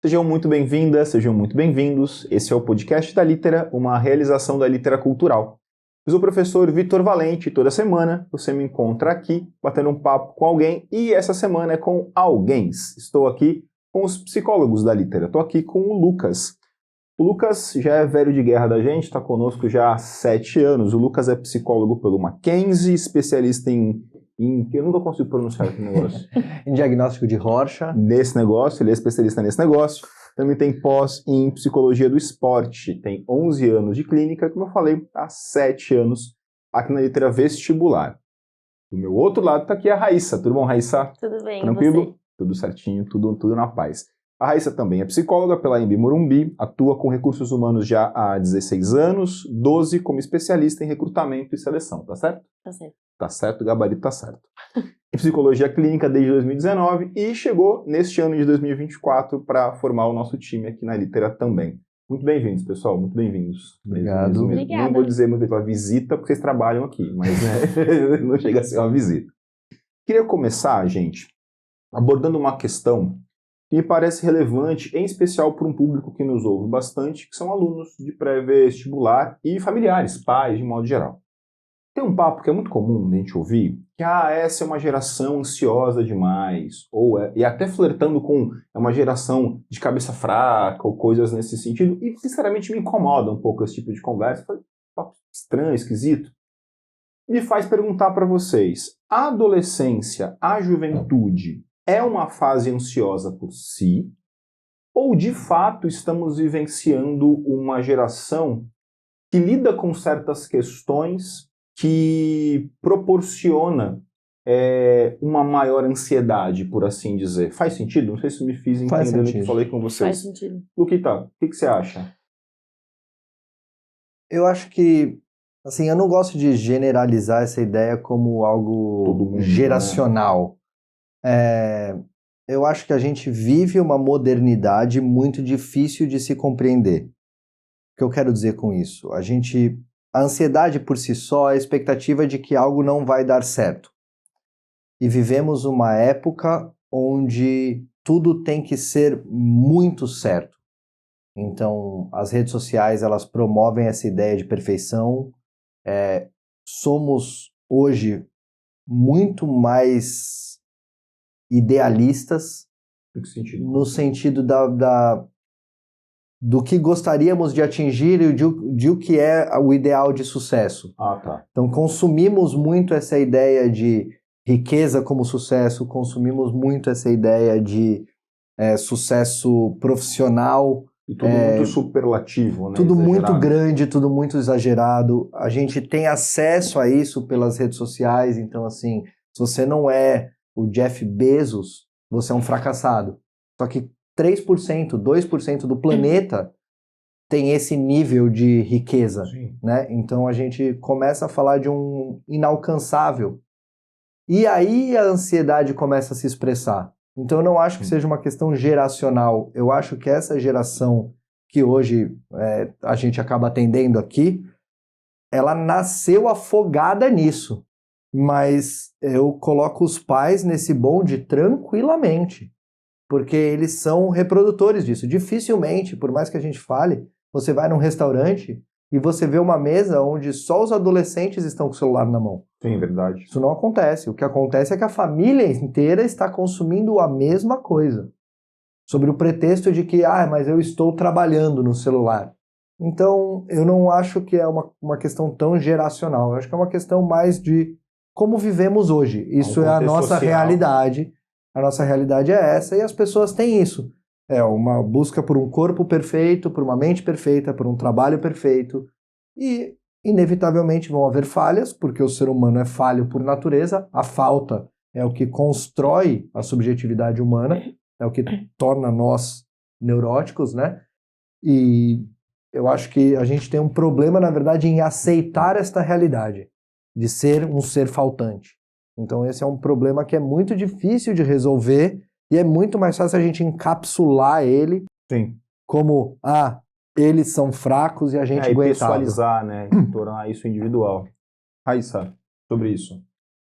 Sejam muito bem-vindas, sejam muito bem-vindos. Esse é o podcast da Litera, uma realização da Litera Cultural. Eu sou o professor Vitor Valente e toda semana você me encontra aqui, batendo um papo com alguém, e essa semana é com alguém. Estou aqui com os psicólogos da Litera. Estou aqui com o Lucas. O Lucas já é velho de guerra da gente, está conosco já há 7 anos. O Lucas é psicólogo pelo Mackenzie, especialista em eu nunca consigo pronunciar esse negócio. Em diagnóstico de Rorschach. Nesse negócio, ele é especialista nesse negócio. Também tem pós em psicologia do esporte. Tem 11 anos de clínica, como eu falei, há 7 anos aqui na Litera Vestibular. Do meu outro lado está aqui a Raíssa. Tudo bom, Raíssa? Tudo bem, Tranquilo? e você? Tudo certinho, tudo na paz. A Raíssa também é psicóloga pela Anhembi Morumbi, atua com recursos humanos já há 16 anos, 12 como especialista em recrutamento e seleção, tá certo? Tá certo. Tá certo, o gabarito tá certo. Em psicologia clínica desde 2019 e chegou neste ano de 2024 para formar o nosso time aqui na Litera também. Muito bem-vindos, pessoal, muito bem-vindos. Obrigado. Obrigada. Nem vou dizer muito pela visita, porque vocês trabalham aqui, mas né, não chega a ser uma visita. Queria começar, gente, abordando uma questão que me parece relevante, em especial para um público que nos ouve bastante, que são alunos de pré-vestibular e familiares, pais, de modo geral. Tem um papo que é muito comum a gente ouvir, que essa é uma geração ansiosa demais, e até flertando com uma geração de cabeça fraca, ou coisas nesse sentido, e sinceramente me incomoda um pouco esse tipo de conversa, papo estranho, esquisito. Me faz perguntar para vocês, a adolescência, a juventude, é uma fase ansiosa por si, ou de fato estamos vivenciando uma geração que lida com certas questões que proporciona uma maior ansiedade, por assim dizer? Faz sentido? Não sei se me fiz entender o que falei com vocês. Faz sentido. Luquita, o que você acha? Eu acho que, assim, eu não gosto de generalizar essa ideia como algo geracional. Eu acho que a gente vive uma modernidade muito difícil de se compreender. O que eu quero dizer com isso? A ansiedade por si só é a expectativa de que algo não vai dar certo. E vivemos uma época onde tudo tem que ser muito certo. Então, as redes sociais, elas promovem essa ideia de perfeição. Somos, hoje, muito mais idealistas, no sentido do que gostaríamos de atingir e de o que é o ideal de sucesso. Tá. Então, consumimos muito essa ideia de riqueza como sucesso, consumimos muito essa ideia de sucesso profissional. E tudo muito superlativo, né? Tudo exagerado. muito grande, tudo muito exagerado. A gente tem acesso a isso pelas redes sociais, então, assim, se você não é o Jeff Bezos, você é um fracassado. Só que 3%, 2% do planeta tem esse nível de riqueza, né? Então a gente começa a falar de um inalcançável. E aí a ansiedade começa a se expressar. Então eu não acho que seja uma questão geracional. Eu acho que essa geração que hoje a gente acaba atendendo aqui, ela nasceu afogada nisso. Mas eu coloco os pais nesse bonde tranquilamente. Porque eles são reprodutores disso. Dificilmente, por mais que a gente fale, você vai num restaurante e você vê uma mesa onde só os adolescentes estão com o celular na mão. Sim, verdade. Isso não acontece. O que acontece é que a família inteira está consumindo a mesma coisa. Sobre o pretexto de que, mas eu estou trabalhando no celular. Então, eu não acho que é uma questão tão geracional. Eu acho que é uma questão mais de como vivemos hoje. Isso é a nossa realidade. A nossa realidade é essa e as pessoas têm isso. É uma busca por um corpo perfeito, por uma mente perfeita, por um trabalho perfeito. E, inevitavelmente, vão haver falhas, porque o ser humano é falho por natureza. A falta é o que constrói a subjetividade humana, é o que torna nós neuróticos, né? E eu acho que a gente tem um problema, na verdade, em aceitar esta realidade, de ser um ser faltante. Então esse é um problema que é muito difícil de resolver e é muito mais fácil a gente encapsular ele como, eles são fracos e a gente aguentava. E pessoalizar, né? Tornar isso individual. Raíssa, sobre isso.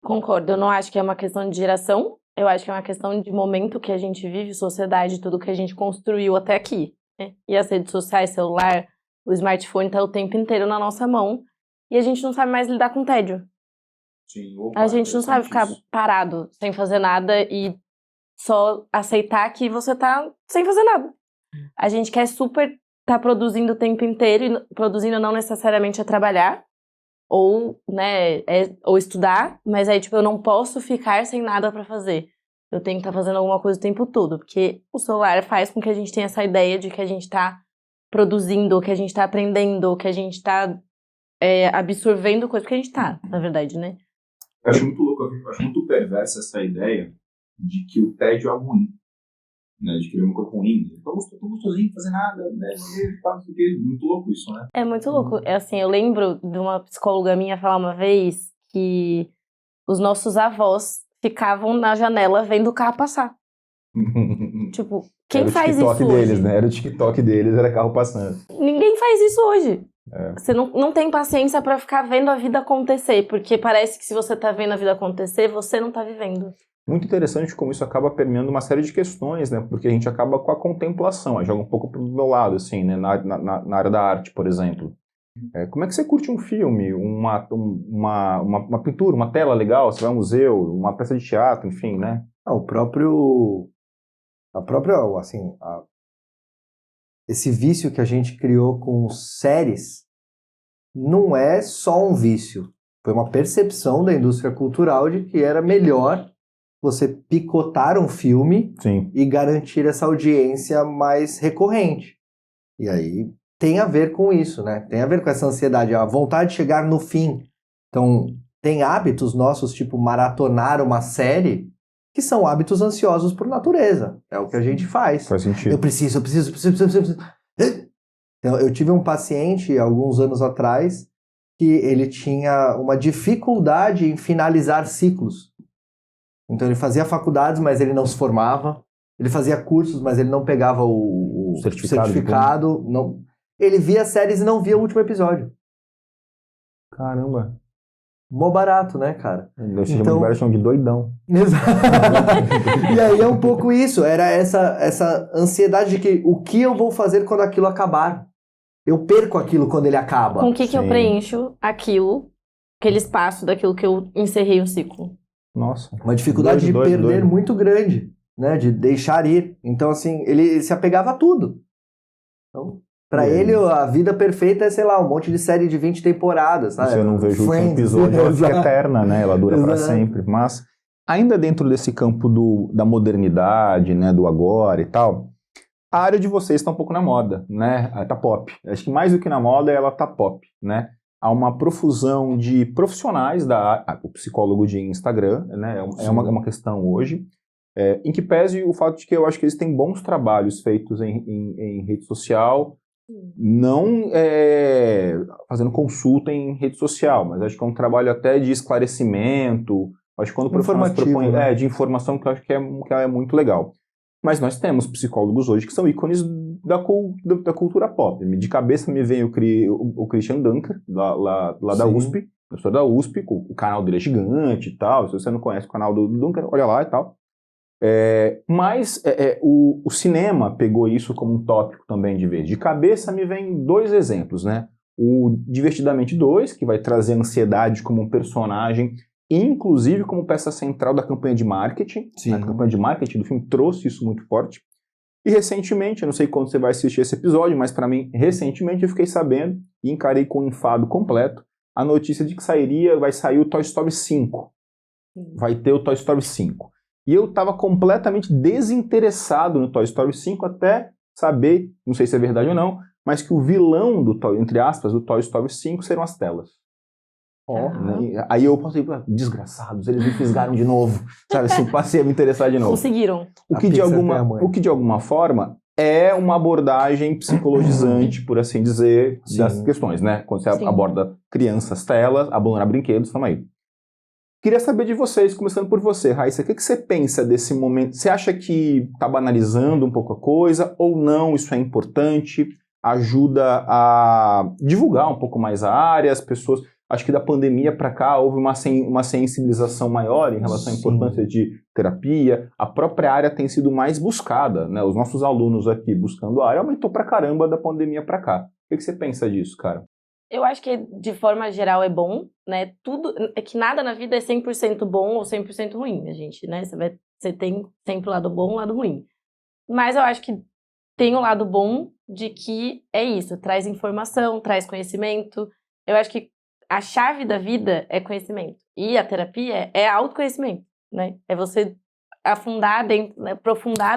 Concordo, eu não acho que é uma questão de geração, Eu acho que é uma questão de momento que a gente vive, sociedade, tudo que a gente construiu até aqui, né? E as redes sociais, celular, o smartphone tá o tempo inteiro na nossa mão e a gente não sabe mais lidar com tédio. Sim, A gente não sabe ficar parado, sem fazer nada e só aceitar que você tá sem fazer nada. A gente quer super tá produzindo o tempo inteiro, e produzindo não necessariamente é trabalhar, ou, né, ou estudar, mas aí, tipo, eu não posso ficar sem nada pra fazer. Eu tenho que estar fazendo alguma coisa o tempo todo, porque o celular faz com que a gente tenha essa ideia de que a gente tá produzindo, que a gente tá aprendendo, que a gente tá absorvendo coisas, porque a gente tá, na verdade, né? Eu acho muito louco, eu acho muito perversa essa ideia de que o tédio é ruim, né? De querer uma coisa ruim. Tô gostosinho, fazer nada, né? Muito louco isso, né? É muito louco. É assim, eu lembro de uma psicóloga minha falar uma vez que os nossos avós ficavam na janela vendo o carro passar. Tipo, quem faz isso hoje? Né? Era o TikTok deles, era carro passando. Ninguém faz isso hoje. Você não tem paciência pra ficar vendo a vida acontecer, porque parece que se você tá vendo a vida acontecer, você não tá vivendo. Muito interessante como isso acaba permeando uma série de questões, né? Porque a gente acaba com a contemplação, aí joga um pouco pro meu lado, assim, né? Na área da arte, por exemplo. Como é que você curte um filme, uma pintura, uma tela legal, você vai a um museu, uma peça de teatro, enfim, né? Esse vício que a gente criou com séries não é só um vício. Foi uma percepção da indústria cultural de que era melhor você picotar um filme Sim. e garantir essa audiência mais recorrente. E aí tem a ver com isso, né? Tem a ver com essa ansiedade, a vontade de chegar no fim. Então, tem hábitos nossos, tipo maratonar uma série, que são hábitos ansiosos por natureza. É o que a gente faz. Faz sentido. Eu preciso. Então, eu tive um paciente, alguns anos atrás, que ele tinha uma dificuldade em finalizar ciclos. Então, ele fazia faculdades, mas ele não se formava. Ele fazia cursos, mas ele não pegava o certificado. Não. Ele via séries e não via o último episódio. Caramba. Mó barato, né, cara? Eu chamo de doidão. Exato. E aí é um pouco isso. Era essa ansiedade de que o que eu vou fazer quando aquilo acabar? Eu perco aquilo quando ele acaba. Com o que eu preencho aquele espaço daquilo que eu encerrei o ciclo? Nossa. Uma dificuldade de perder muito grande, né? De deixar ir. Então, assim, ele se apegava a tudo. Então, pra ele, a vida perfeita é, sei lá, um monte de série de 20 temporadas. Sabe? Se eu não vejo o último episódio, ela fica eterna, né? Ela dura para sempre. Mas, ainda dentro desse campo da modernidade, né? Do agora e tal, a área de vocês está um pouco na moda, né? Tá pop. Acho que mais do que na moda, ela tá pop, né? Há uma profusão de profissionais o psicólogo de Instagram, né? É uma questão hoje. Em que pese o fato de que eu acho que eles têm bons trabalhos feitos em rede social, não fazendo consulta em rede social, mas acho que é um trabalho até de esclarecimento, acho que quando o profissional se propõe, né? De informação, que eu acho que é muito legal. Mas nós temos psicólogos hoje que são ícones da cultura pop. De cabeça me vem o Christian Dunker, lá da USP, professor da USP, o canal dele é gigante e tal. Se você não conhece o canal do Dunker, olha lá e tal. Mas o cinema pegou isso como um tópico também de vez. De cabeça me vem dois exemplos, né? O Divertidamente 2, que vai trazer a ansiedade como um personagem, inclusive como peça central da campanha de marketing. A campanha de marketing do filme trouxe isso muito forte. E recentemente, eu não sei quando você vai assistir esse episódio, mas para mim, recentemente eu fiquei sabendo e encarei com um enfado completo a notícia de que vai sair o Toy Story 5. Vai ter o Toy Story 5. E eu estava completamente desinteressado no Toy Story 5 até saber, não sei se é verdade ou não, mas que o vilão entre aspas, do Toy Story 5 serão as telas. Né? Aí eu passei, desgraçados, eles me fisgaram de novo, sabe, assim, passei a me interessar de novo. Conseguiram. O que de alguma forma é uma abordagem psicologizante, por assim dizer, das questões, né? Quando você aborda crianças, telas, abandonar brinquedos, estamos aí. Queria saber de vocês, começando por você, Raíssa, o que você pensa desse momento? Você acha que está banalizando um pouco a coisa ou não? Isso é importante? Ajuda a divulgar um pouco mais a área, as pessoas... acho que da pandemia para cá houve uma sensibilização maior em relação à importância de terapia. A própria área tem sido mais buscada, né? Os nossos alunos aqui buscando a área aumentou pra caramba da pandemia para cá. O que você pensa disso, cara? Eu acho que, de forma geral, é bom, né? Tudo, é que nada na vida é 100% bom ou 100% ruim, a gente, né? Você tem sempre o lado bom e o lado ruim. Mas eu acho que tem o lado bom de que é isso, traz informação, traz conhecimento. Eu acho que a chave da vida é conhecimento. E a terapia é autoconhecimento, né? É você aprofundar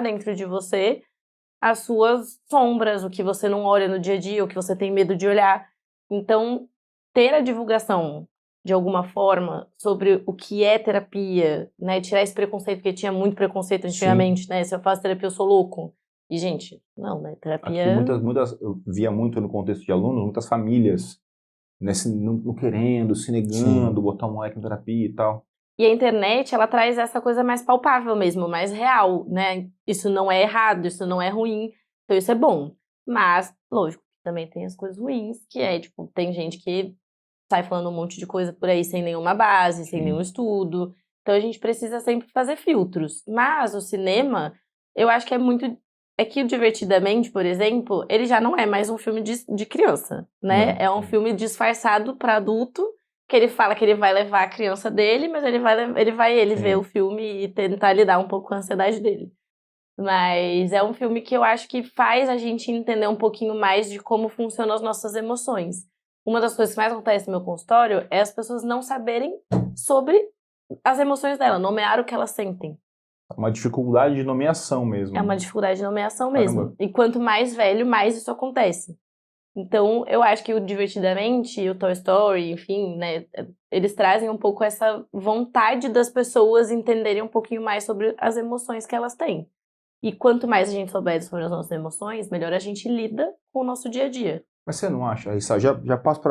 dentro de você as suas sombras, o que você não olha no dia a dia, o que você tem medo de olhar. Então, ter a divulgação, de alguma forma, sobre o que é terapia, né? Tirar esse preconceito, porque tinha muito preconceito antigamente, né? Se eu faço terapia, eu sou louco. E, gente, não, né? Terapia... Aqui eu via muito no contexto de alunos, muitas famílias, né, não querendo, se negando, botar um moleque em terapia e tal. E a internet, ela traz essa coisa mais palpável mesmo, mais real, né? Isso não é errado, isso não é ruim, então isso é bom. Mas, lógico, também tem as coisas ruins, que é, tipo, tem gente que sai falando um monte de coisa por aí sem nenhuma base, sem nenhum estudo. Então a gente precisa sempre fazer filtros. Mas o cinema, eu acho que é muito... É que o Divertidamente, por exemplo, ele já não é mais um filme de criança, né? É um filme disfarçado para adulto, que ele fala que ele vai levar a criança dele, mas ele vai ver o filme e tentar lidar um pouco com a ansiedade dele. Mas é um filme que eu acho que faz a gente entender um pouquinho mais de como funcionam as nossas emoções. Uma das coisas que mais acontece no meu consultório é as pessoas não saberem sobre as emoções dela, nomear o que elas sentem. Uma dificuldade de nomeação mesmo. É uma dificuldade de nomeação mesmo. E quanto mais velho, mais isso acontece. Então, eu acho que o Divertidamente e o Toy Story, enfim, né, eles trazem um pouco essa vontade das pessoas entenderem um pouquinho mais sobre as emoções que elas têm. E quanto mais a gente souber sobre as nossas emoções, melhor a gente lida com o nosso dia a dia. Mas você não acha, Raissa, já passo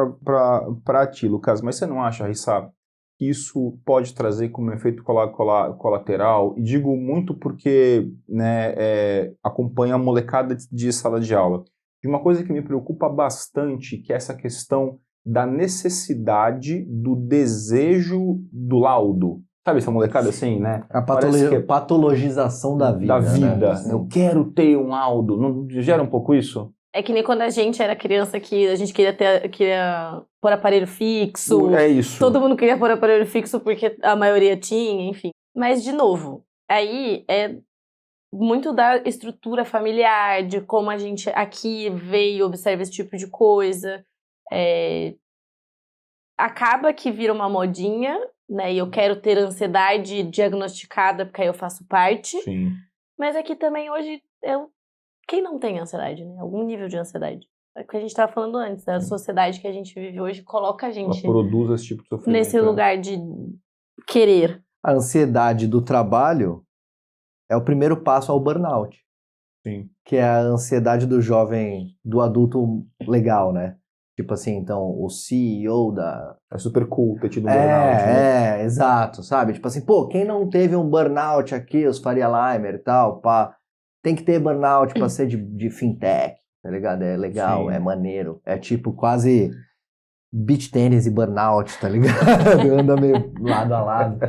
para ti, Lucas, mas você não acha, Raissa, que isso pode trazer como efeito colateral? E digo muito porque, né, acompanho a molecada de sala de aula. E uma coisa que me preocupa bastante, que é essa questão da necessidade do desejo do laudo. Sabe essa molecada assim, né? A patologização da vida. Da vida. Né? Eu quero ter um laudo. Não gera um pouco isso? É que nem quando a gente era criança que a gente queria pôr aparelho fixo. É isso. Todo mundo queria pôr aparelho fixo porque a maioria tinha, enfim. Mas, de novo, aí é muito da estrutura familiar, de como a gente aqui vê e observa esse tipo de coisa. Acaba que vira uma modinha, né? E eu quero ter ansiedade diagnosticada porque aí eu faço parte. Sim. Mas aqui também hoje quem não tem ansiedade, né? Algum nível de ansiedade. É o que a gente estava falando antes, né? A sociedade que a gente vive hoje coloca a gente... Ela produz esse tipo de sofrimento. Nesse lugar de querer. A ansiedade do trabalho é o primeiro passo ao burnout. Sim. Que é a ansiedade do jovem, do adulto legal, né? Tipo assim, então, o CEO da... É super cool ter tido um burnout, né? Exato, sabe? Tipo assim, pô, quem não teve um burnout aqui, os Faria Limer e tal, pá... Tem que ter burnout pra ser de fintech, tá ligado? É legal, Sim. É maneiro. É tipo quase beach tênis e burnout, tá ligado? Anda meio lado a lado.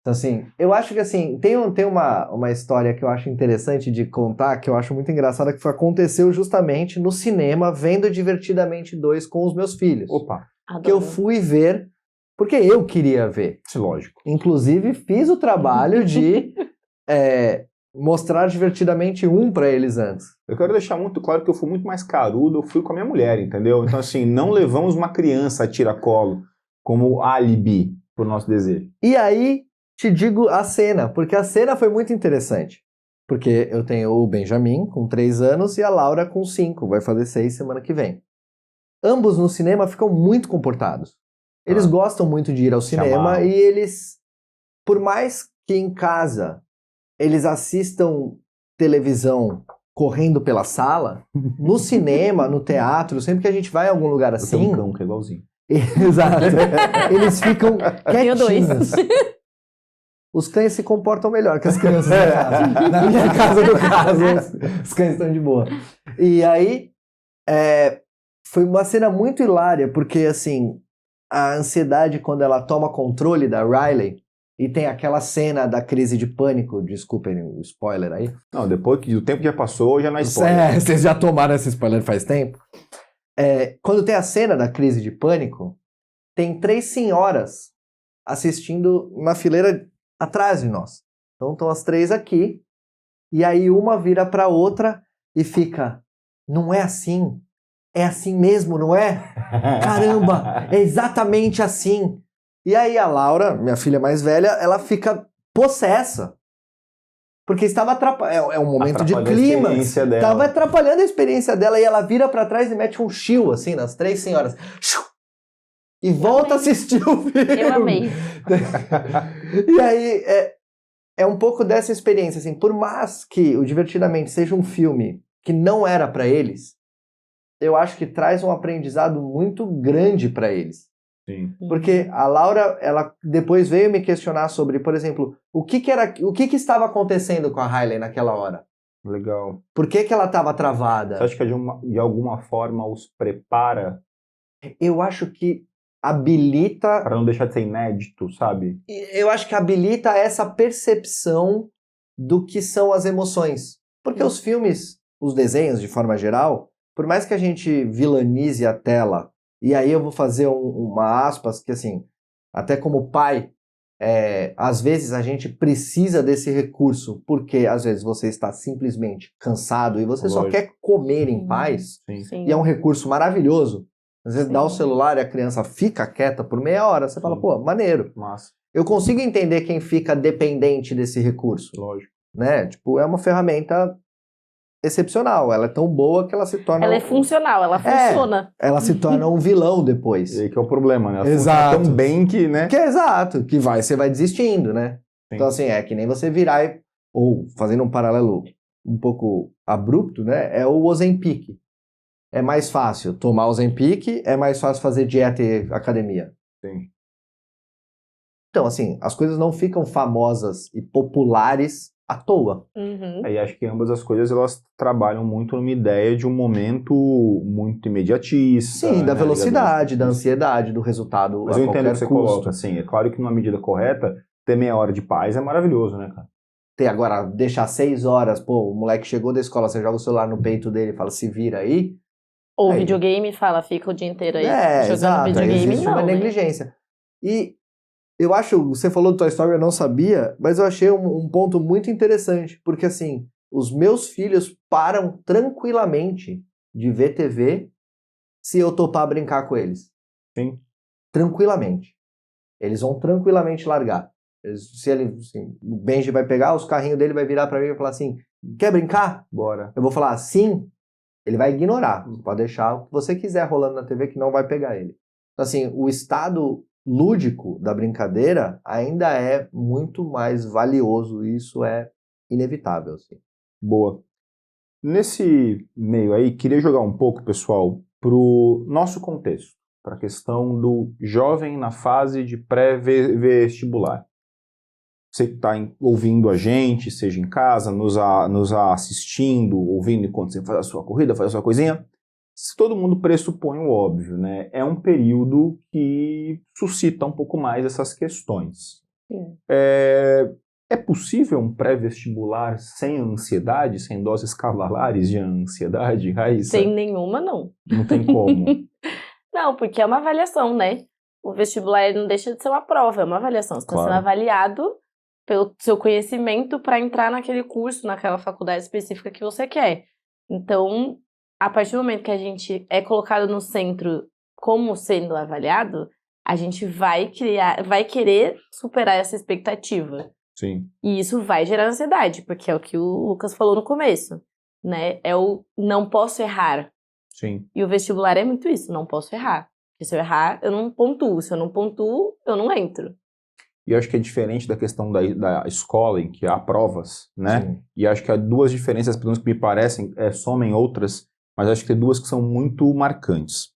Então, assim, eu acho que, assim, tem uma história que eu acho interessante de contar, que eu acho muito engraçada, que aconteceu justamente no cinema, vendo Divertidamente 2 com os meus filhos. Opa. Adoro. Que eu fui ver, porque eu queria ver. Isso é lógico. Inclusive, fiz o trabalho de... mostrar Divertidamente 1 pra eles antes. Eu quero deixar muito claro que eu fui muito mais carudo, eu fui com a minha mulher, entendeu? Então, assim, não levamos uma criança a tiracolo como álibi pro nosso desejo. E aí, te digo a cena, porque a cena foi muito interessante. Porque eu tenho o Benjamin, com 3 anos, e a Laura, com 5, vai fazer 6 semana que vem. Ambos no cinema ficam muito comportados. Eles gostam muito de ir ao cinema e eles, por mais que em casa... eles assistam televisão correndo pela sala, no cinema, no teatro, sempre que a gente vai a algum lugar assim... Eu tenho um cão que é igualzinho. Exato. Eles ficam Tenho dois. quietinhos. Os cães se comportam melhor que as crianças na casa. Na minha casa, no caso, os cães estão de boa. E aí, foi uma cena muito hilária, porque, assim, a ansiedade quando ela toma controle da Riley e tem aquela cena da crise de pânico, desculpem o spoiler aí. Não, depois que o tempo já passou, já não é spoiler. É, vocês já tomaram esse spoiler faz tempo. Quando tem a cena da crise de pânico, tem 3 senhoras assistindo uma fileira atrás de nós. Então estão as 3 aqui, e aí uma vira para outra e fica, não é assim? É assim mesmo, não é? Caramba, é exatamente assim. E aí a Laura, minha filha mais velha, ela fica possessa. Porque estava atrapalhando. É um momento de clímax. Estava atrapalhando a experiência dela. E ela vira pra trás e mete um chiu, assim, nas 3 senhoras. E volta a assistir o filme. Eu amei. E aí, é um pouco dessa experiência, assim. Por mais que o Divertidamente seja um filme que não era pra eles, eu acho que traz um aprendizado muito grande pra eles. Sim. Porque a Laura, ela depois veio me questionar sobre, por exemplo, o que que estava acontecendo com a Riley naquela hora? Legal. Por que ela estava travada? Você acha que de alguma forma os prepara? Eu acho que habilita... Para não deixar de ser inédito, sabe? Eu acho que habilita essa percepção do que são as emoções. Porque os filmes, os desenhos de forma geral, por mais que a gente vilanize a tela, e aí eu vou fazer uma aspas que, assim, até como pai, às vezes a gente precisa desse recurso, porque às vezes você está simplesmente cansado e você só quer comer em paz, Sim. e é um recurso maravilhoso. Às vezes dá o Sim. celular e a criança fica quieta por meia hora, você fala, pô, maneiro. Massa. Eu consigo entender quem fica dependente desse recurso, Lógico. né? Tipo, é uma ferramenta excepcional, ela é tão boa que ela se torna... Ela é funcional, ela funciona. Ela se torna um vilão depois. E aí que é o problema, né? Ela Exato. funciona tão bem que, né? Que é exato, que você vai desistindo, né? Sim. Então, assim, é que nem você virar ou fazendo um paralelo um pouco abrupto, né? É o Ozempic. É mais fácil tomar Ozempic, é mais fácil fazer dieta e academia. Sim. Então, assim, as coisas não ficam famosas e populares à toa. Uhum. E acho que ambas as coisas, elas trabalham muito numa ideia de um momento muito imediatista. Sim, da né? velocidade, da ansiedade, do resultado Mas a eu entendo qualquer o que você custo. coloca, assim. É claro que numa medida correta, ter meia hora de paz é maravilhoso, né, cara? Ter agora, deixar 6 horas, pô, o moleque chegou da escola, você joga o celular no peito dele e fala, se vira aí. Ou Aí. videogame, fica o dia inteiro aí jogando Exato, aí videogame, existe não, uma né? negligência. E eu acho, você falou do Toy Story, eu não sabia, mas eu achei um ponto muito interessante, porque assim, os meus filhos param tranquilamente de ver TV se eu topar brincar com eles. Sim. Tranquilamente. Eles vão tranquilamente largar. O Benji vai pegar, os carrinhos dele vai virar pra mim e vai falar assim, quer brincar? Bora. Eu vou falar sim, ele vai ignorar. Você pode deixar o que você quiser rolando na TV que não vai pegar ele. Então, assim, o estado lúdico da brincadeira ainda é muito mais valioso. E isso é inevitável. Assim. Boa. Nesse meio aí, queria jogar um pouco, pessoal, pro nosso contexto, para a questão do jovem na fase de pré-vestibular. Você que está ouvindo a gente, seja em casa, nos assistindo, ouvindo enquanto você faz a sua corrida, faz a sua coisinha, se todo mundo pressupõe o óbvio, né? É um período que suscita um pouco mais essas questões. Sim. É possível um pré-vestibular sem ansiedade, sem doses cavalares de ansiedade, Raíssa? Sem nenhuma, não. Não tem como. Não, porque é uma avaliação, né? O vestibular não deixa de ser uma prova, é uma avaliação. Você está Claro. sendo avaliado pelo seu conhecimento para entrar naquele curso, naquela faculdade específica que você quer. Então, a partir do momento que a gente é colocado no centro como sendo avaliado, a gente vai querer superar essa expectativa. Sim. E isso vai gerar ansiedade, porque é o que o Lucas falou no começo, né? É o não posso errar. Sim. E o vestibular é muito isso, não posso errar. Porque se eu errar, eu não pontuo. Se eu não pontuo, eu não entro. E eu acho que é diferente da questão da escola, em que há provas, né? Sim. E acho que há duas diferenças, pelo menos que me parecem, somem outras, mas acho que tem duas que são muito marcantes.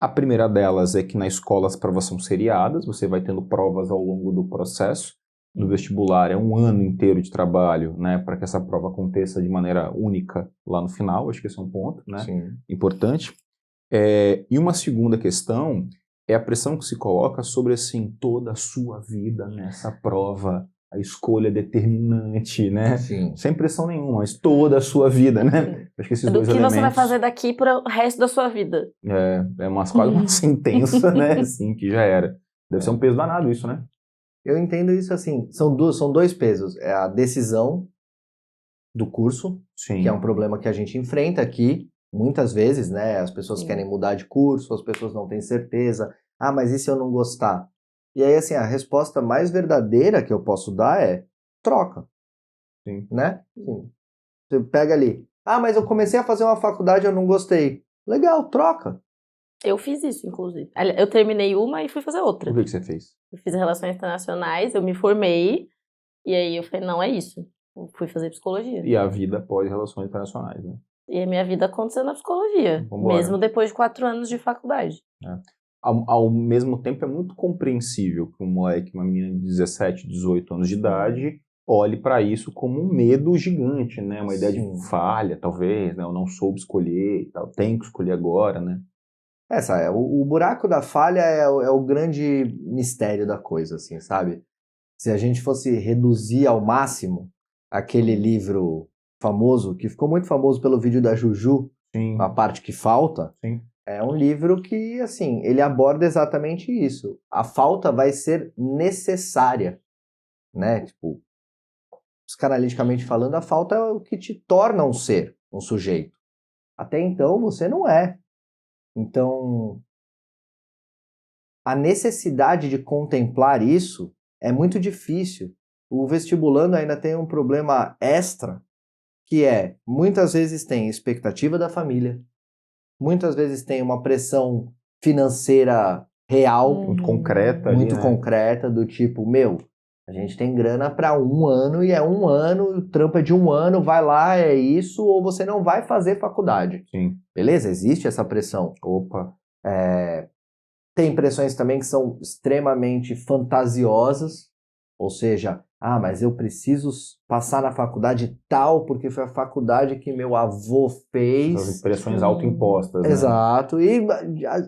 A primeira delas é que na escola as provas são seriadas, você vai tendo provas ao longo do processo. No vestibular é um ano inteiro de trabalho, né, para que essa prova aconteça de maneira única lá no final. Acho que esse é um ponto, né, Sim. importante. E uma segunda questão é a pressão que se coloca sobre, assim, toda a sua vida nessa prova, a escolha determinante, né? Sim. Sem pressão nenhuma, mas toda a sua vida, né? Acho que esses Do dois que elementos... você vai fazer daqui para o resto da sua vida. Quase uma sentença, né? Assim, que já era. Deve ser um peso danado isso, né? Eu entendo isso assim, são dois pesos. É a decisão do curso, Sim. que é um problema que a gente enfrenta aqui, muitas vezes, né? As pessoas Sim. querem mudar de curso, as pessoas não têm certeza. Ah, mas e se eu não gostar? E aí, assim, a resposta mais verdadeira que eu posso dar é troca. Sim. Né? Sim. Você pega ali, ah, mas eu comecei a fazer uma faculdade e eu não gostei. Legal, troca. Eu fiz isso, inclusive. Eu terminei uma e fui fazer outra. O que você fez? Eu fiz Relações Internacionais, eu me formei, e aí eu falei, não, é isso. Eu fui fazer psicologia. E a vida após relações internacionais, né? E a minha vida aconteceu na psicologia, Vambora. mesmo depois de 4 anos de faculdade. Ao mesmo tempo, é muito compreensível que um moleque, uma menina de 17, 18 anos de idade, olhe para isso como um medo gigante, né? Uma ideia de falha, talvez, né? Eu não soube escolher e tal, tenho que escolher agora, né? O buraco da falha é o grande mistério da coisa, assim, sabe? Se a gente fosse reduzir ao máximo aquele livro famoso, que ficou muito famoso pelo vídeo da Juju, Sim. A Parte que Falta, Sim. é um livro que, assim, ele aborda exatamente isso. A falta vai ser necessária, né? Tipo, psicanaliticamente falando, a falta é o que te torna um ser, um sujeito. Até então, você não é. Então, a necessidade de contemplar isso é muito difícil. O vestibulando ainda tem um problema extra, que é, muitas vezes tem expectativa da família, muitas vezes tem uma pressão financeira real, Muito concreta ali, muito né? concreta, do tipo, a gente tem grana para 1 ano e é 1 ano, trampa de 1 ano, vai lá, é isso, ou você não vai fazer faculdade. Sim. Beleza? Existe essa pressão. Opa. Tem pressões também que são extremamente fantasiosas, ou seja, mas eu preciso passar na faculdade tal, porque foi a faculdade que meu avô fez. As pressões autoimpostas, né? Exato, e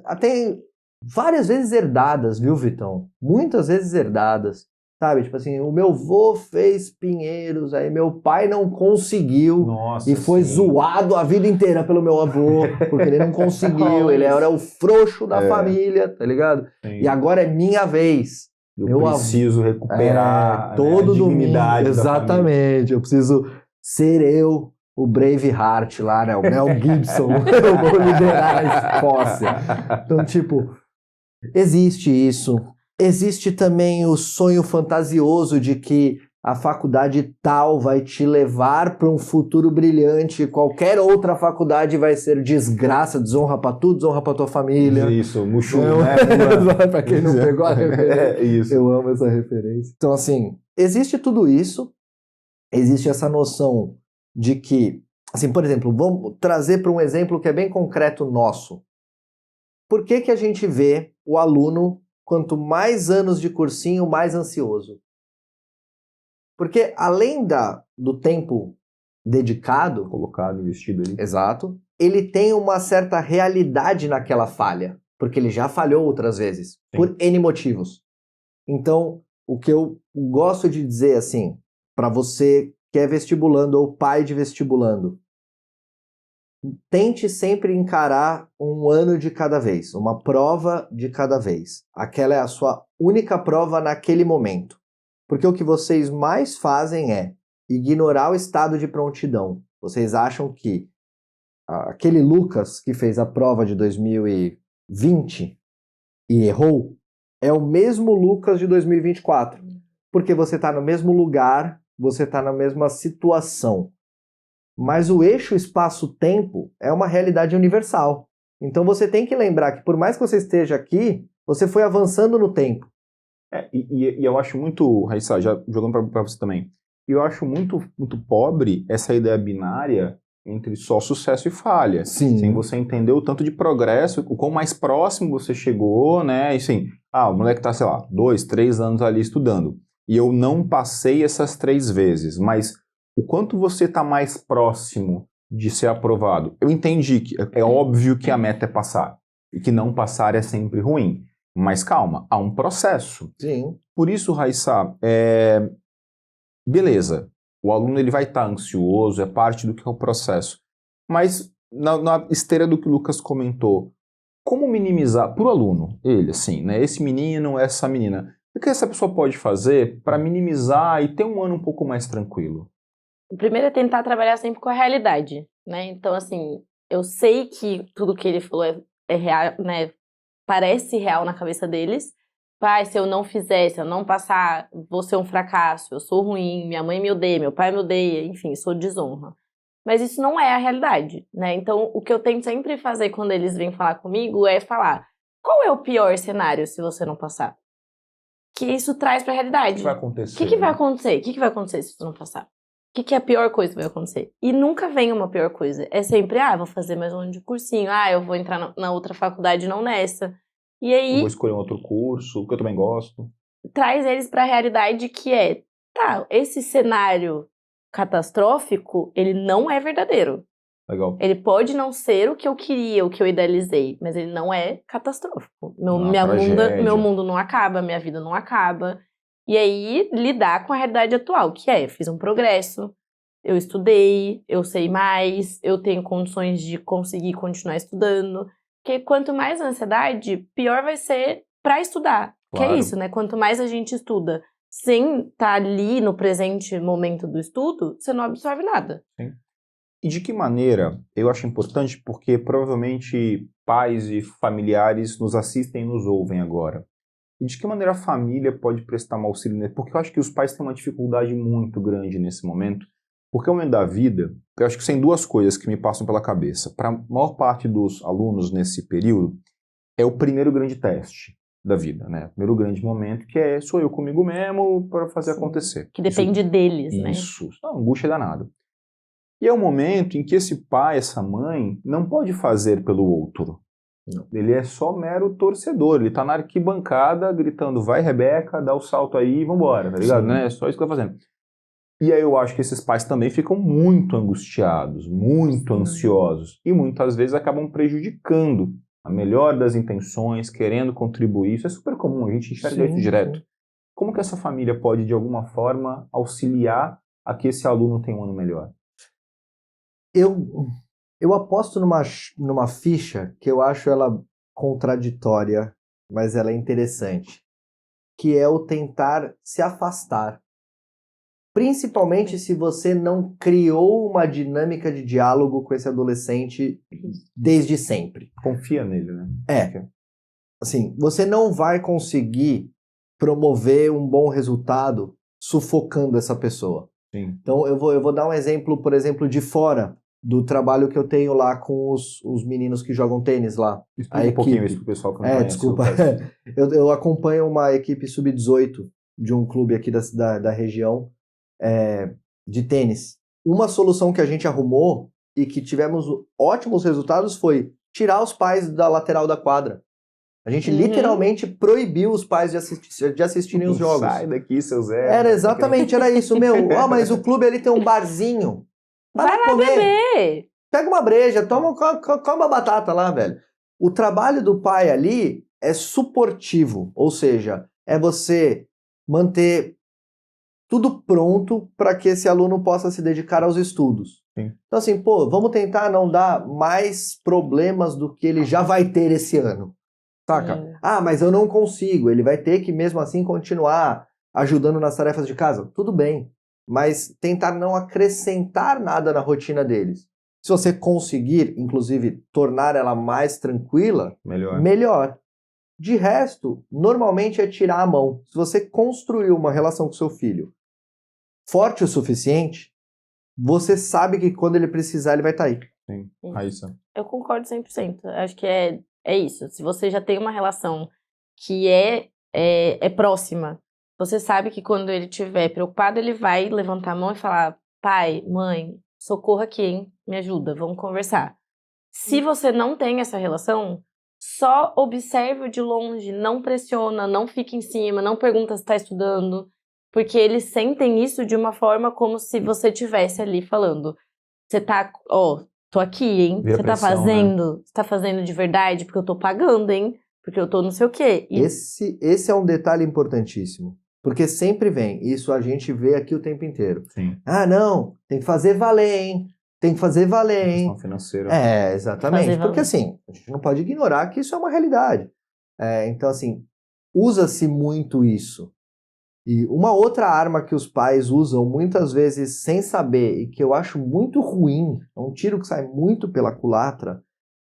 até várias vezes herdadas, viu, Vitão? Muitas vezes herdadas. Sabe, tipo assim, o meu avô fez Pinheiros, aí meu pai não conseguiu. Nossa, e foi sim. zoado a vida inteira pelo meu avô, porque ele não conseguiu, ele era o frouxo da família, tá ligado? Sim. E agora é minha vez. Eu preciso recuperar todo a dignidade domingo, exatamente, eu preciso ser eu, o Braveheart lá, né, o Mel Gibson, eu vou liderar a Escócia. Então, tipo, existe isso. Existe também o sonho fantasioso de que a faculdade tal vai te levar para um futuro brilhante, qualquer outra faculdade vai ser desgraça, desonra para tu, desonra para tua família. Isso, Mushu, né? Para quem não pegou a referência. Isso. Eu amo essa referência. Então, assim, existe tudo isso, existe essa noção de que, assim, por exemplo, vamos trazer para um exemplo que é bem concreto nosso. Por que a gente vê o aluno, quanto mais anos de cursinho, mais ansioso? Porque além do tempo dedicado, colocado, investido ali. Exato, ele tem uma certa realidade naquela falha, porque ele já falhou outras vezes, por N motivos. Então, o que eu gosto de dizer, assim, para você que é vestibulando ou pai de vestibulando, tente sempre encarar 1 ano de cada vez, uma prova de cada vez. Aquela é a sua única prova naquele momento. Porque o que vocês mais fazem é ignorar o estado de prontidão. Vocês acham que aquele Lucas que fez a prova de 2020 e errou é o mesmo Lucas de 2024. Porque você está no mesmo lugar, você está na mesma situação. Mas o eixo espaço-tempo é uma realidade universal. Então você tem que lembrar que por mais que você esteja aqui, você foi avançando no tempo. E eu acho muito, Raíssa, já jogando para você também, eu acho muito, muito pobre essa ideia binária entre só sucesso e falha. Sim. Sem você entender o tanto de progresso, o quão mais próximo você chegou, né? E assim, o moleque tá, sei lá, 2, 3 anos ali estudando. E eu não passei essas 3 vezes, mas o quanto você está mais próximo de ser aprovado. Eu entendi que é óbvio que a meta é passar, e que não passar é sempre ruim. Mas calma, há um processo. Sim. Por isso, Raissa, beleza, o aluno ele vai estar ansioso, é parte do que é o processo. Mas, na esteira do que o Lucas comentou, como minimizar, para o aluno, ele, assim, né, esse menino, essa menina, o que essa pessoa pode fazer para minimizar e ter um ano um pouco mais tranquilo? O primeiro é tentar trabalhar sempre com a realidade, né? Então, assim, eu sei que tudo que ele falou é real, né? Parece real na cabeça deles. Pai, se eu não fizer, se eu não passar, vou ser um fracasso, eu sou ruim, minha mãe me odeia, meu pai me odeia, enfim, sou desonra. Mas isso não é a realidade, né? Então, o que eu tento sempre fazer quando eles vêm falar comigo é falar: qual é o pior cenário se você não passar? Que isso traz pra realidade. O que vai acontecer? O que vai acontecer? O que vai acontecer se você não passar? O que é a pior coisa que vai acontecer? E nunca vem uma pior coisa. É sempre, vou fazer mais um ano de cursinho. Eu vou entrar na outra faculdade, não nessa. E Eu aí, vou escolher um outro curso, que eu também gosto. traz eles pra realidade que é, esse cenário catastrófico, ele não é verdadeiro. Legal. Ele pode não ser o que eu queria, o que eu idealizei, mas ele não é catastrófico. Meu mundo não acaba, minha vida não acaba. E aí, lidar com a realidade atual, que é, fiz um progresso, eu estudei, eu sei mais, eu tenho condições de conseguir continuar estudando. Porque quanto mais ansiedade, pior vai ser pra estudar. Claro. Que é isso, né? Quanto mais a gente estuda sem estar ali no presente momento do estudo, você não absorve nada. Sim. E de que maneira, eu acho importante, porque provavelmente pais e familiares nos assistem e nos ouvem agora. E de que maneira a família pode prestar um auxílio? Porque eu acho que os pais têm uma dificuldade muito grande nesse momento, porque é o momento da vida, eu acho que tem duas coisas que me passam pela cabeça. Para a maior parte dos alunos nesse período, é o primeiro grande teste da vida, né? O primeiro grande momento, que sou eu comigo mesmo para fazer acontecer. Que depende deles, né? Isso, é uma angústia danada. E é o momento em que esse pai, essa mãe, não pode fazer pelo outro. Não. Ele é só mero torcedor, ele tá na arquibancada gritando, vai Rebeca, dá o salto aí e vambora, tá ligado? Né? É só isso que eu tô fazendo. E aí eu acho que esses pais também ficam muito angustiados, muito ansiosos, e muitas vezes acabam prejudicando a melhor das intenções, querendo contribuir. Isso é super comum, a gente enxerga isso direto. Como que essa família pode, de alguma forma, auxiliar a que esse aluno tenha um ano melhor? Eu aposto numa ficha que eu acho ela contraditória, mas ela é interessante, que é o tentar se afastar. Principalmente se você não criou uma dinâmica de diálogo com esse adolescente desde sempre. Confia nele, né? Assim, você não vai conseguir promover um bom resultado sufocando essa pessoa. Sim. Então eu vou dar um exemplo, por exemplo, de fora do trabalho que eu tenho lá com os meninos que jogam tênis lá. Explica um pouquinho isso pro pessoal que não conhece. Desculpa. Eu acompanho uma equipe sub-18 de um clube aqui da região de tênis. Uma solução que a gente arrumou e que tivemos ótimos resultados foi tirar os pais da lateral da quadra. A gente literalmente proibiu os pais de assistirem os jogos. Sai daqui, seu Zé. Era isso, mas o clube ali tem um barzinho. Vai lá beber! Pega uma breja, come uma batata lá, velho. O trabalho do pai ali é suportivo, ou seja, é você manter tudo pronto para que esse aluno possa se dedicar aos estudos. Sim. Então assim, vamos tentar não dar mais problemas do que ele já vai ter esse ano. Saca? Mas eu não consigo. Ele vai ter que mesmo assim continuar ajudando nas tarefas de casa. Tudo bem. Mas tentar não acrescentar nada na rotina deles. Se você conseguir, inclusive, tornar ela mais tranquila, melhor. De resto, normalmente é tirar a mão. Se você construiu uma relação com seu filho forte o suficiente, você sabe que quando ele precisar, ele vai estar aí. Sim, Raissa. Eu concordo 100%. Acho que é isso. Se você já tem uma relação que é próxima, você sabe que quando ele estiver preocupado, ele vai levantar a mão e falar: pai, mãe, socorro aqui, hein? Me ajuda, vamos conversar. Se você não tem essa relação, só observe de longe, não pressiona, não fica em cima, não pergunta se está estudando, porque eles sentem isso de uma forma como se você estivesse ali falando: você tá, tô aqui, hein? Você tá fazendo, né? Você tá fazendo de verdade, porque eu tô pagando, hein? porque eu tô não sei o quê. E Esse é um detalhe importantíssimo. Porque sempre vem, isso a gente vê aqui o tempo inteiro. Sim. Ah, não, tem que fazer valer, hein? Tem que fazer valer, hein? Questão financeira. Exatamente. Fazer Porque valer. assim, a gente não pode ignorar que isso é uma realidade. Então, assim, usa-se muito isso. E uma outra arma que os pais usam muitas vezes sem saber e que eu acho muito ruim, é um tiro que sai muito pela culatra,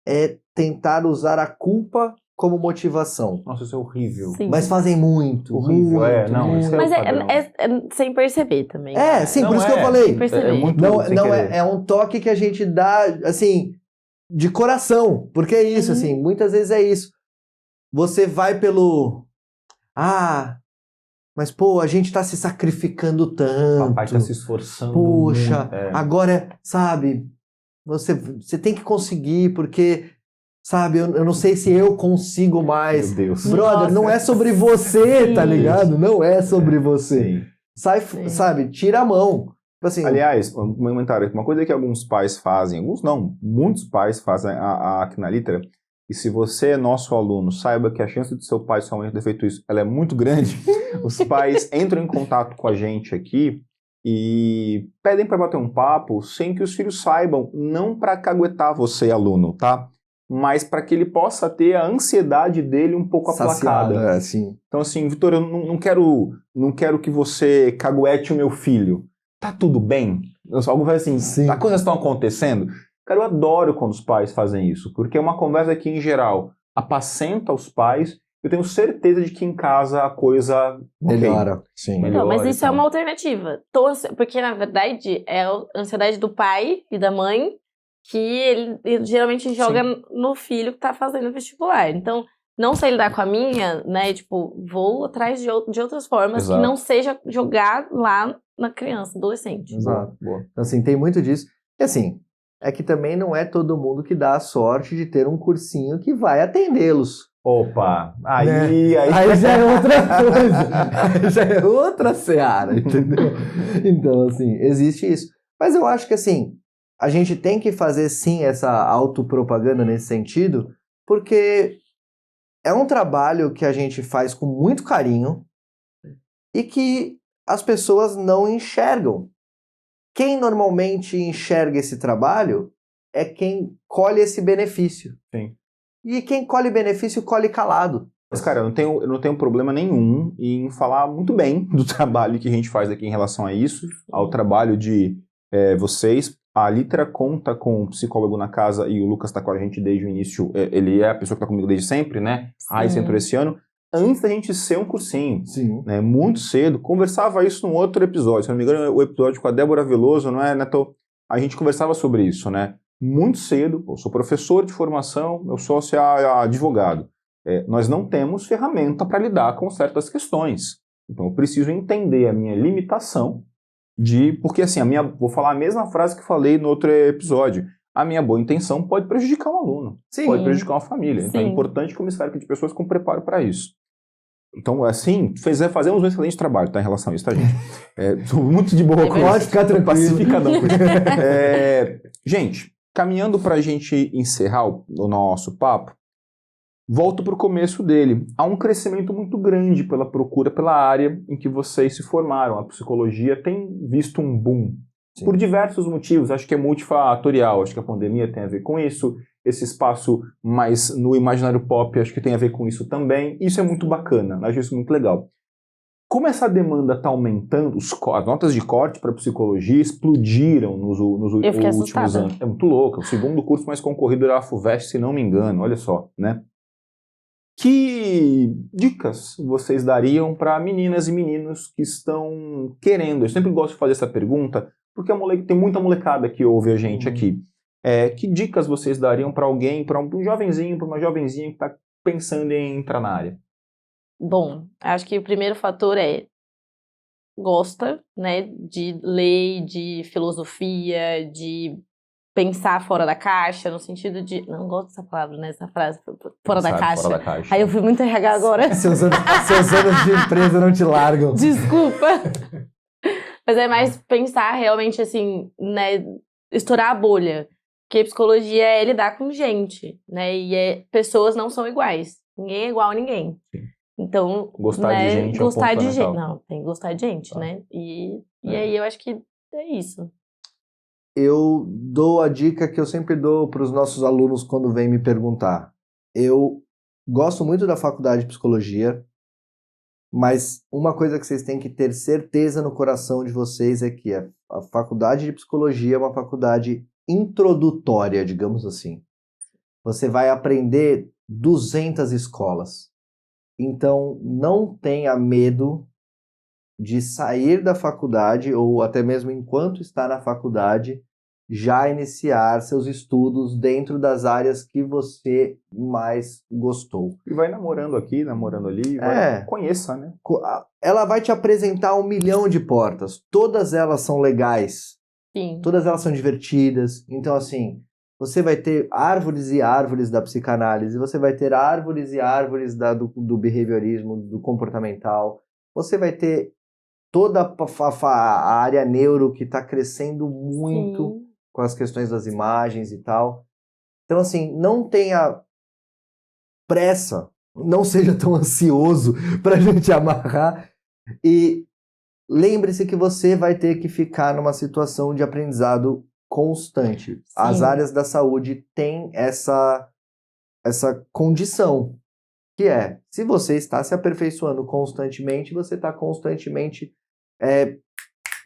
é tentar usar a culpa como motivação. Nossa, isso é horrível. Sim. Mas fazem muito, Horrível, muito, não, muito. isso é Mas padrão. é sem perceber também. Sim, Não por isso que eu é. falei. Sem perceber. É muito Não, sem não querer. é um toque que a gente dá, assim, de coração. Porque é isso, Uhum. assim, muitas vezes é isso. Você vai pelo... mas pô, a gente tá se sacrificando tanto. Papai tá se esforçando Poxa, muito. agora, sabe, você tem que conseguir, porque, sabe, eu não sei se eu consigo mais. Meu Deus. Brother, Nossa. não é sobre você, tá Sim. ligado? Não é sobre você. Sim. Sim. Sabe, tira a mão. Tipo assim, Aliás, um comentário, uma coisa que alguns pais fazem, alguns não, muitos pais fazem aqui na Litera, e se você é nosso aluno, saiba que a chance de seu pai e sua mãe ter feito isso, ela é muito grande. Os pais entram em contato com a gente aqui e pedem para bater um papo sem que os filhos saibam, não para caguetar você, aluno, tá? Mas para que ele possa ter a ansiedade dele um pouco aplacada. assim. Então assim, Vitor, eu não quero que você caguete o meu filho. Tá tudo bem? Algo vai assim, Sim. as coisas estão acontecendo? Cara, eu adoro quando os pais fazem isso, porque é uma conversa que, em geral, apacenta os pais. Eu tenho certeza de que em casa a coisa Melhora. Sim. Melhora. Então, mas isso é então. uma alternativa. Porque, na verdade, é a ansiedade do pai e da mãe que ele geralmente joga no filho que tá fazendo vestibular. Então, não sei lidar com a minha, né? Tipo, vou atrás de outras formas Exato. que não seja jogar lá na criança, adolescente. Exato. Boa. Então, assim, tem muito disso. E assim, é que também não é todo mundo que dá a sorte de ter um cursinho que vai atendê-los. Opa, aí já é outra coisa. Aí já é outra seara, entendeu? Então, assim, existe isso. Mas eu acho que, assim, a gente tem que fazer, sim, essa autopropaganda nesse sentido, porque é um trabalho que a gente faz com muito carinho e que as pessoas não enxergam. Quem normalmente enxerga esse trabalho é quem colhe esse benefício. Sim. E quem colhe benefício, colhe calado. Mas, cara, eu não tenho problema nenhum em falar muito bem do trabalho que a gente faz aqui em relação a isso, ao trabalho de vocês. A Litera conta com um psicólogo na casa e o Lucas está com a gente desde o início. Ele é a pessoa que está comigo desde sempre, né? Aí você entrou esse ano. Antes da gente ser um cursinho, Sim. né? Muito cedo. Conversava isso num outro episódio. Se não me engano, o episódio com a Débora Veloso, não é, Neto? A gente conversava sobre isso, né? Muito cedo. Eu sou professor de formação, meu sócio é advogado. Nós não temos ferramenta para lidar com certas questões. Então eu preciso entender a minha limitação porque assim, vou falar a mesma frase que falei no outro episódio. A minha boa intenção pode prejudicar um aluno, Sim. pode prejudicar uma família. Sim. Então é importante que eu me cerque de pessoas com preparo para isso. Então, assim, fazemos um excelente trabalho, tá, em relação a isso, tá, gente? Tô muito de boa com isso. Pode ficar tranquilo. Pacificadão. Gente, caminhando para a gente encerrar o nosso papo, volto para o começo dele. Há um crescimento muito grande pela procura pela área em que vocês se formaram. A psicologia tem visto um boom. Sim. Por diversos motivos. Acho que é multifatorial. Acho que a pandemia tem a ver com isso. Esse espaço mais no imaginário pop, acho que tem a ver com isso também. Isso é muito bacana. Acho isso muito legal. Como essa demanda está aumentando, as notas de corte para psicologia explodiram nos últimos assustada. anos. É muito louco. O segundo curso mais concorrido era a FUVEST, se não me engano. Olha só, né? Que dicas vocês dariam para meninas e meninos que estão querendo? Eu sempre gosto de fazer essa pergunta, porque tem muita molecada que ouve a gente aqui. Que dicas vocês dariam para alguém, para um jovenzinho, para uma jovenzinha que está pensando em entrar na área? Bom, acho que o primeiro fator gosta, né, de lei, de filosofia, de pensar fora da caixa, no sentido de... Não gosto dessa palavra, né? Essa frase, fora da caixa. Fora da caixa. Aí eu fui muito RH agora. Seus anos de empresa não te largam. Desculpa. Mas é mais pensar realmente, assim, né? Estourar a bolha. Porque psicologia é lidar com gente, né? E pessoas não são iguais. Ninguém é igual a ninguém. Sim. Então, Gostar de gente é um gostar ponto de gente. fundamental. Não, tem que gostar de gente, Tá. né? E aí eu acho que é isso. Eu dou a dica que eu sempre dou para os nossos alunos quando vêm me perguntar. Eu gosto muito da faculdade de psicologia, mas uma coisa que vocês têm que ter certeza no coração de vocês é que a faculdade de psicologia é uma faculdade introdutória, digamos assim. Você vai aprender 200 escolas. Então, não tenha medo de sair da faculdade, ou até mesmo enquanto está na faculdade, já iniciar seus estudos dentro das áreas que você mais gostou. E vai namorando aqui, namorando ali, conheça, né? Ela vai te apresentar 1 milhão de portas, todas elas são legais, Sim. todas elas são divertidas, então assim, você vai ter árvores e árvores da psicanálise, você vai ter árvores e árvores do behaviorismo, do comportamental, você vai ter toda a área neuro que está crescendo muito. Sim. Com as questões das imagens e tal. Então, assim, não tenha pressa, não seja tão ansioso para a gente amarrar e lembre-se que você vai ter que ficar numa situação de aprendizado constante. Sim. As áreas da saúde têm essa condição, que é, se você está se aperfeiçoando constantemente, você está constantemente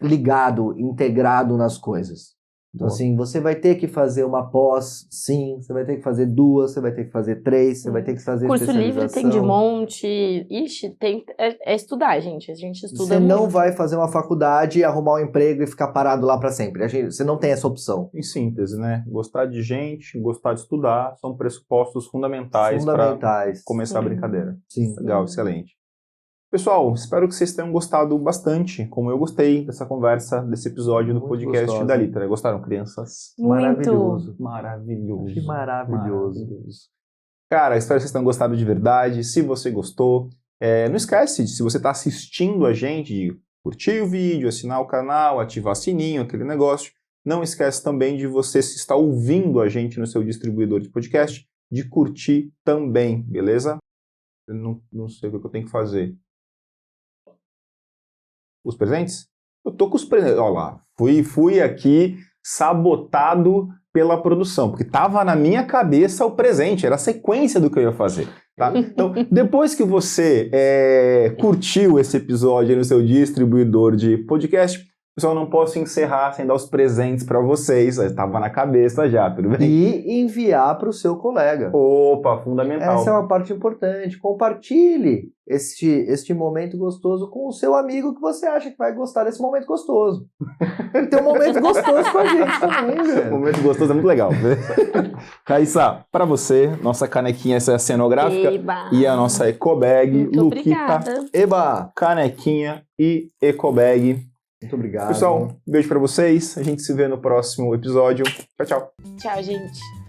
ligado, integrado nas coisas. Então, assim, você vai ter que fazer uma pós, sim, você vai ter que fazer 2, você vai ter que fazer 3, você vai ter que fazer Curso especialização. livre tem de monte. Ixi, é estudar, gente. A gente estuda Você muito. não vai fazer uma faculdade, arrumar um emprego e ficar parado lá para sempre. Você não tem essa opção. Em síntese, né? Gostar de gente, gostar de estudar, são pressupostos fundamentais para começar a brincadeira. Sim. Legal, excelente. Pessoal, espero que vocês tenham gostado bastante, como eu gostei dessa conversa, desse episódio do Muito podcast gostosa. da Litera. Gostaram, crianças? Muito. Maravilhoso. Maravilhoso. Que maravilhoso. Cara, espero que vocês tenham gostado de verdade. Se você gostou, não esquece, se você está assistindo a gente, de curtir o vídeo, assinar o canal, ativar o sininho, aquele negócio. Não esquece também de você, se está ouvindo a gente no seu distribuidor de podcast, de curtir também, beleza? Eu não sei o que eu tenho que fazer. Os presentes? Eu tô com os presentes. Olha lá, fui aqui sabotado pela produção, porque tava na minha cabeça o presente, era a sequência do que eu ia fazer. Tá? Então, depois que você curtiu esse episódio no seu distribuidor de podcast, pessoal, não posso encerrar sem dar os presentes para vocês. Estava na cabeça já, tudo bem? E enviar para o seu colega. Opa, fundamental. Essa é uma parte importante. Compartilhe este momento gostoso com o seu amigo que você acha que vai gostar desse momento gostoso. Ele tem um momento gostoso com a gente também, velho. Momento gostoso é muito legal. Caíssa, para você, nossa canequinha, essa é a cenográfica. Eba. E a nossa ecobag. Muito Luquita, obrigada. Eba! canequinha e ecobag. Muito obrigado. Pessoal, beijo para vocês. A gente se vê no próximo episódio. Tchau, tchau. Tchau, gente.